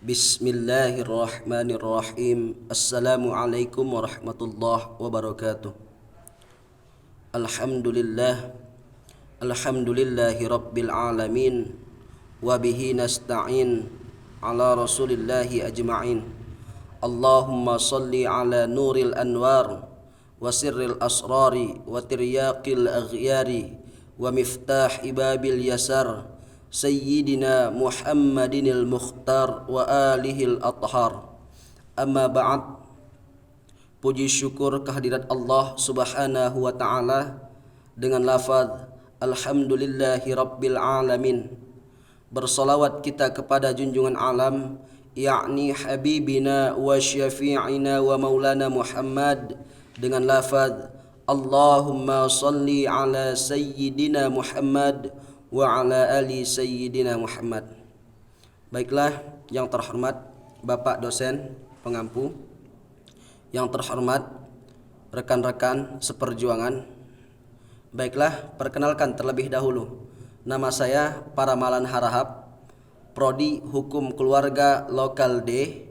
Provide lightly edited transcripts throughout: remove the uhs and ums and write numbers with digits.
Bismillahirrahmanirrahim. Assalamualaikum warahmatullahi wabarakatuh. Alhamdulillah. Alhamdulillahi rabbil alamin. Wabihi nasta'in ala rasulillahi ajma'in. Allahumma salli ala nuril anwar wa sirril asrari wa tiryaqil aghyari wa miftah ibabil yasar Sayyidina Muhammadinil Mukhtar wa alihil athhar. Amma ba'd. Puji syukur kehadirat Allah subhanahu wa ta'ala dengan lafaz Alhamdulillahi Rabbil Alamin. Bersalawat kita kepada junjungan alam, yakni Habibina wa Syafi'ina wa Maulana Muhammad, dengan lafaz Allahumma salli ala Sayyidina Muhammad wa ala ali Sayyidina Muhammad. Baiklah, yang terhormat Bapak dosen pengampu, yang terhormat rekan-rekan seperjuangan. Baiklah, perkenalkan terlebih dahulu. Nama saya Paramalan Harahap, Prodi Hukum Keluarga Lokal D,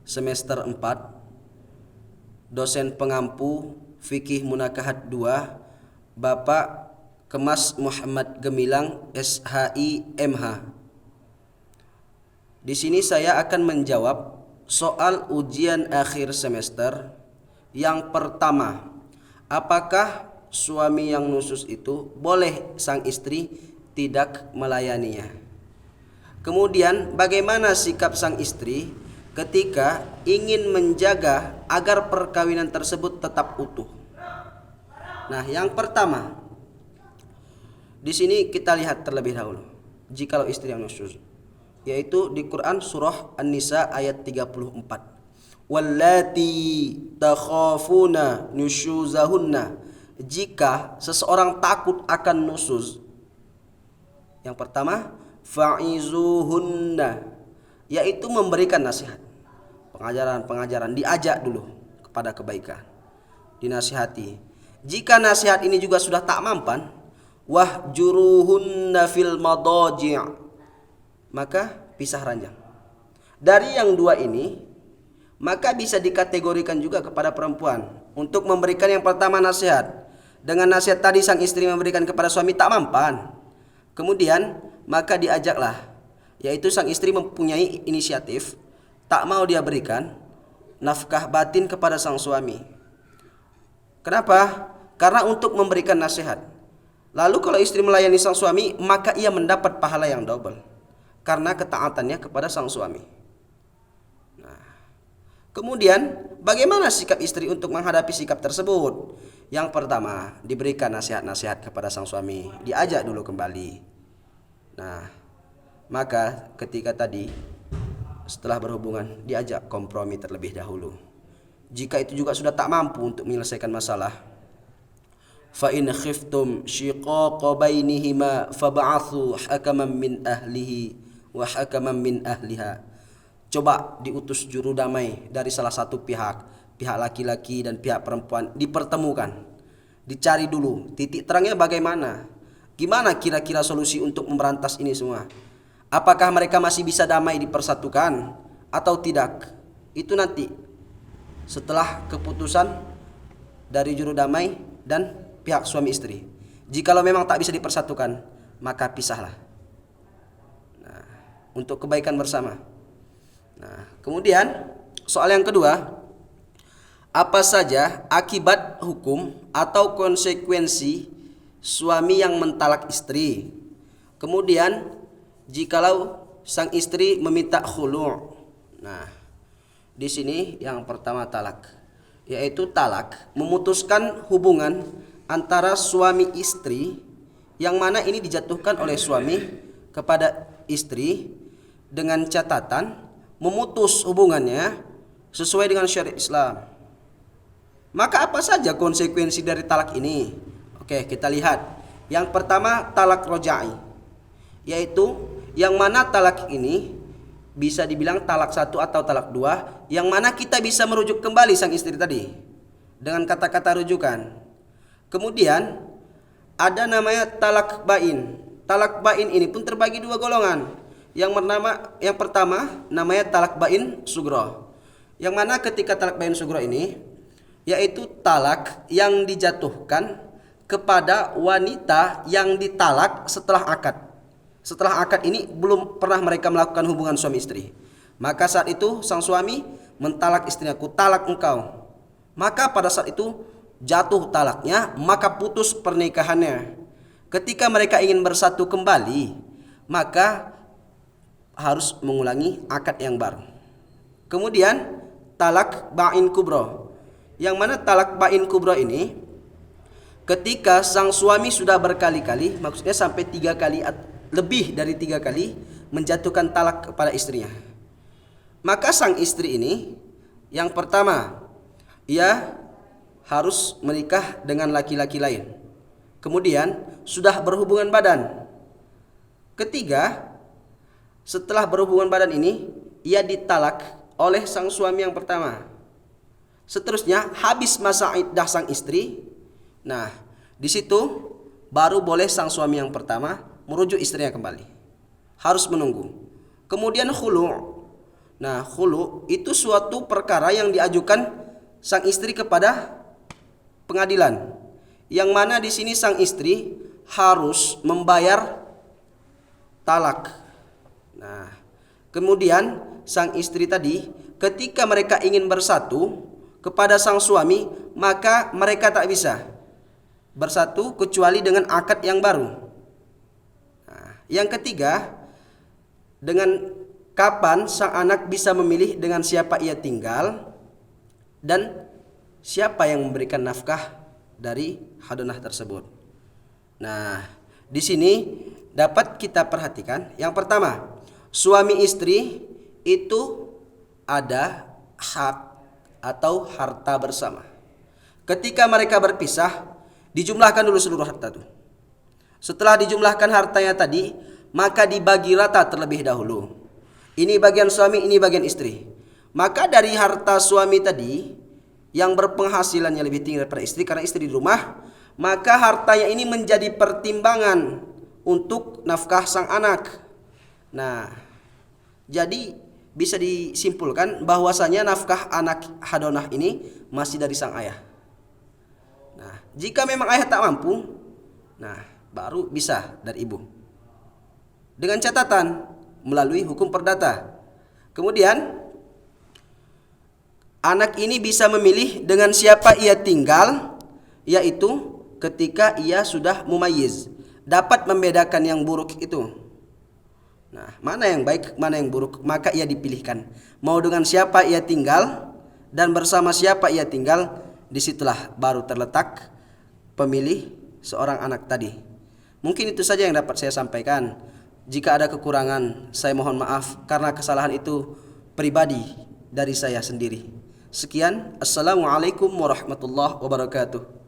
semester 4, dosen pengampu Fikih Munakahat 2, Bapak Kemas Muhammad Gemilang SHI MH. Di sini saya akan menjawab soal ujian akhir semester. Yang pertama, apakah suami yang nusus itu boleh sang istri tidak melayaninya? Kemudian, bagaimana sikap sang istri ketika ingin menjaga agar perkawinan tersebut tetap utuh? Nah, yang pertama, di sini kita lihat terlebih dahulu jikalau istri yang nusyuz, yaitu di Quran surah An-Nisa ayat 34. Wallati takhafuna nusyuzahunna. Jika seseorang takut akan nusyuz, yang pertama fa'izuhunna, yaitu memberikan nasihat, pengajaran, diajak dulu kepada kebaikan, dinasihati. Jika nasihat ini juga sudah tak mampan, wahjuruhunna fil madaji', maka pisah ranjang. Dari yang dua ini, maka bisa dikategorikan juga kepada perempuan untuk memberikan yang pertama nasihat. Dengan nasihat tadi sang istri memberikan kepada suami tak mampan, kemudian maka diajaklah, yaitu sang istri mempunyai inisiatif, tak mau dia berikan nafkah batin kepada sang suami. Kenapa? Karena untuk memberikan nasihat. Lalu kalau istri melayani sang suami, maka ia mendapat pahala yang double karena ketaatannya kepada sang suami. Nah, kemudian bagaimana sikap istri untuk menghadapi sikap tersebut? Yang pertama, diberikan nasihat-nasihat kepada sang suami, diajak dulu kembali. Nah, maka ketika tadi setelah berhubungan, diajak kompromi terlebih dahulu. Jika itu juga sudah tak mampu untuk menyelesaikan masalah, fa in khiftum shiqaqa bainihima fab'athu hakaman min ahlihi wa hakaman min ahliha. Coba diutus juru damai dari salah satu pihak laki-laki dan pihak perempuan, dipertemukan, dicari dulu titik terangnya bagaimana, gimana kira-kira solusi untuk memberantas ini semua. Apakah mereka masih bisa damai, dipersatukan atau tidak? Itu nanti setelah keputusan dari juru damai dan pihak suami istri. Jikalau memang tak bisa dipersatukan, maka pisahlah. Nah, untuk kebaikan bersama. Nah, kemudian soal yang kedua, apa saja akibat hukum atau konsekuensi suami yang mentalak istri? Kemudian jikalau sang istri meminta khulu'. Nah, di sini yang pertama talak, yaitu talak memutuskan hubungan antara suami istri, yang mana ini dijatuhkan oleh suami kepada istri dengan catatan memutus hubungannya sesuai dengan syariat Islam. Maka apa saja konsekuensi dari talak ini? Oke, kita lihat. Yang pertama talak roja'i, yaitu yang mana talak ini bisa dibilang talak 1 atau talak 2, yang mana kita bisa merujuk kembali sang istri tadi dengan kata-kata rujukan. Kemudian ada namanya talak bain. Talak bain ini pun terbagi dua golongan, Yang pertama namanya talak bain sugro. Yang mana ketika talak bain sugro ini yaitu talak yang dijatuhkan kepada wanita yang ditalak setelah akad. Setelah akad ini belum pernah mereka melakukan hubungan suami istri. Maka saat itu sang suami mentalak istrinya, "Ku talak engkau." Maka pada saat itu jatuh talaknya, maka putus pernikahannya. Ketika mereka ingin bersatu kembali, maka harus mengulangi akad yang baru. Kemudian talak bain kubro. Yang mana talak bain kubro ini ketika sang suami sudah berkali-kali, maksudnya sampai 3 kali, lebih dari 3 kali menjatuhkan talak kepada istrinya. Maka sang istri ini yang pertama, ia harus menikah dengan laki-laki lain. Kemudian sudah berhubungan badan. Ketiga, setelah berhubungan badan ini ia ditalak oleh sang suami yang pertama. Seterusnya habis masa iddah sang istri. Nah, di situ baru boleh sang suami yang pertama merujuk istrinya kembali. Harus menunggu. Kemudian khulu'. Nah, khulu' itu suatu perkara yang diajukan sang istri kepada pengadilan. Yang mana di sini sang istri harus membayar talak. Nah, kemudian sang istri tadi ketika mereka ingin bersatu kepada sang suami, maka mereka tak bisa bersatu kecuali dengan akad yang baru. Nah, yang ketiga, dengan kapan sang anak bisa memilih dengan siapa ia tinggal dan siapa yang memberikan nafkah dari hadonah tersebut. Nah, di sini dapat kita perhatikan yang pertama, suami istri itu ada hak atau harta bersama. Ketika mereka berpisah, dijumlahkan dulu seluruh harta itu. Setelah dijumlahkan hartanya tadi, maka dibagi rata terlebih dahulu. Ini bagian suami, ini bagian istri. Maka dari harta suami tadi yang berpenghasilannya lebih tinggi daripada istri karena istri di rumah, maka hartanya ini menjadi pertimbangan untuk nafkah sang anak. Nah, jadi bisa disimpulkan bahwasanya nafkah anak hadonah ini masih dari sang ayah. Nah, jika memang ayah tak mampu, nah baru bisa dari ibu. Dengan catatan melalui hukum perdata. Kemudian anak ini bisa memilih dengan siapa ia tinggal, yaitu ketika ia sudah mumayyiz, dapat membedakan yang buruk itu. Nah, mana yang baik, mana yang buruk, maka ia dipilihkan. Mau dengan siapa ia tinggal dan bersama siapa ia tinggal, disitulah baru terletak pemilih seorang anak tadi. Mungkin itu saja yang dapat saya sampaikan. Jika ada kekurangan, saya mohon maaf karena kesalahan itu pribadi dari saya sendiri. Sekian, assalamualaikum warahmatullahi wabarakatuh.